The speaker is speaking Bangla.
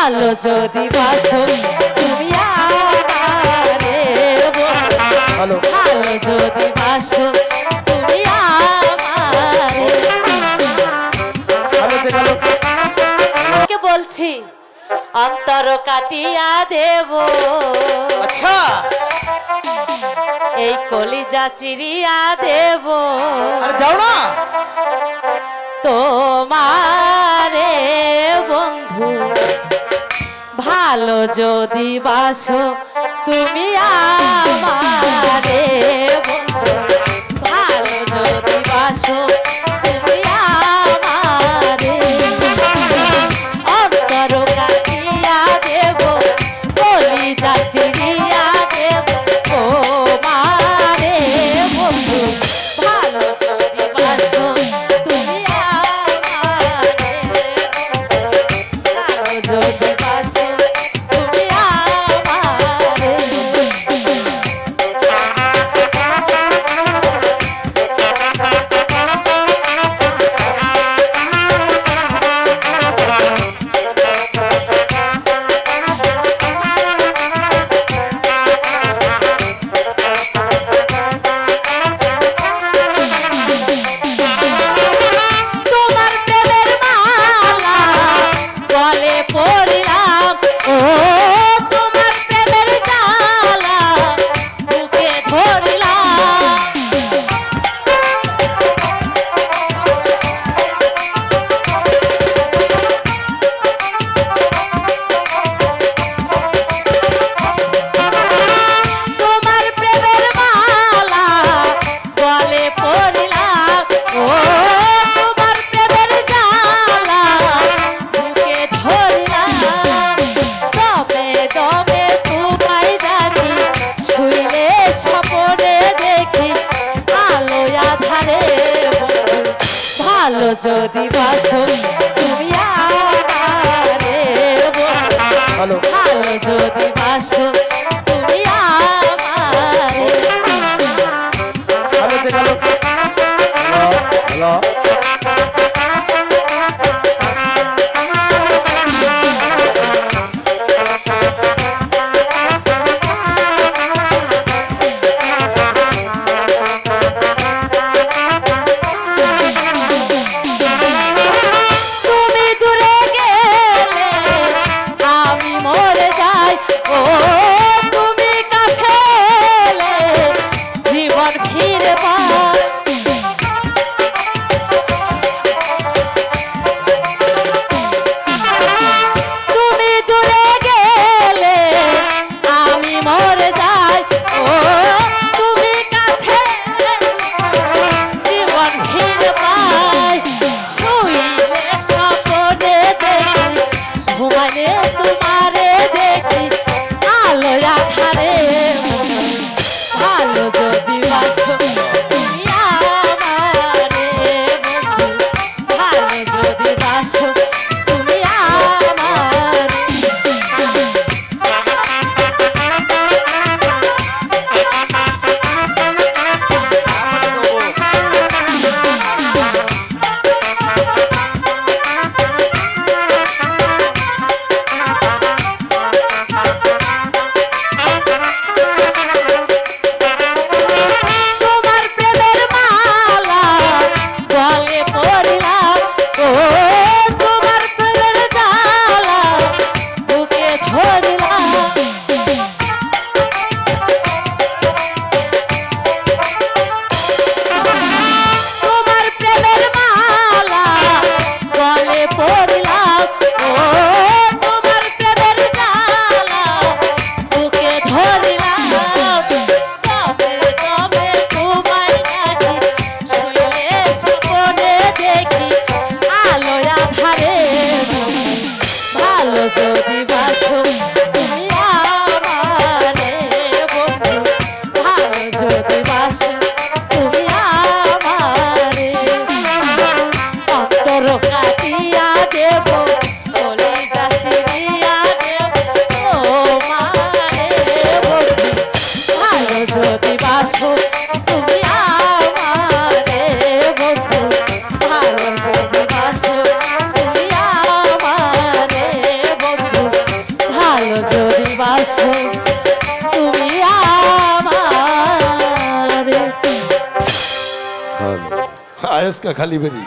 ভালো যদি বাসো তুমি আমারে ভালো ভালো যদি বাসো তুমি আমারে কে বলছি অন্তর কাটিয়া দেব আচ্ছা এই কলিজা চিরিয়া দেব আরে যাও না তোমারে বন্ধু ভালো যদি বাসো তুমি আমারে বন্ধু ভালো যদি বাসো তুমি আমারে অন্তর কাটিয়া দেব কলিজা চিরিয়া দেব তোমারে বন্ধু ভালো যদি বাসো তুমি আমারে ভালো যদি বাসো তুমি আমারে তোমার প্রেমের মালা গলে পড়িলাম ও তোমার প্রেমের জ্বালা বুকে ধরিলাম তোমার প্রেমের মালা গলে পড়িলাম ও তোমার প্রেমের জ্বালা বুকে ধরিলাম দমে দমে তোমায় ডাকি শুইলে স্বপনে দেখি আলো আধারে বন্ধু ভালো যদি বাসো তুমি আমারে বন্ধু ভালো ভালো যদি বাসো তুমি আমারে ভালো হ্যালো তুমি দূরে গেলে আমি মরে যাই ও তুমি কাছে এলে জীবন ফিরে পাই তুমি দূরে গেলে আমি মরে যাই ও তুমি কাছে এলে জীবন ফিরে পাই শুইলে স্বপ্নে দেখি ঘুমাইলে তোমারে দেখি আলো আধারে ভালো যদি বাসো তুমি আমারে বন্ধু ভালো যদি বাসো তুমি আমারে তোমার প্রেমের মালা গলে পড়িলাম ও তোমার প্রেমের জ্বালা বুকে ধরিলাম তোমার প্রেমের মালা গলে পড়িলাম ও তোমার প্রেমের জ্বালা বুকে ধরিলাম দমে দমে তোমায় ডাকি শুইলে স্বপ্নে দেখি আলো আধারে ভালো যদি বাসো তুমি আমারে বন্ধু ভালো যদি বাসো তুমি আমারে অন্তর কাটিয়া দেব কলিজা চিরিয়া দেব তোমারে বন্ধু ভালো যদি বাসো তুমি আমারে বন্ধু ভালো যদি বাসো তুমি আমারে বন্ধু ভালোবাসো তুমি আমারে। आयस का खाली बेरी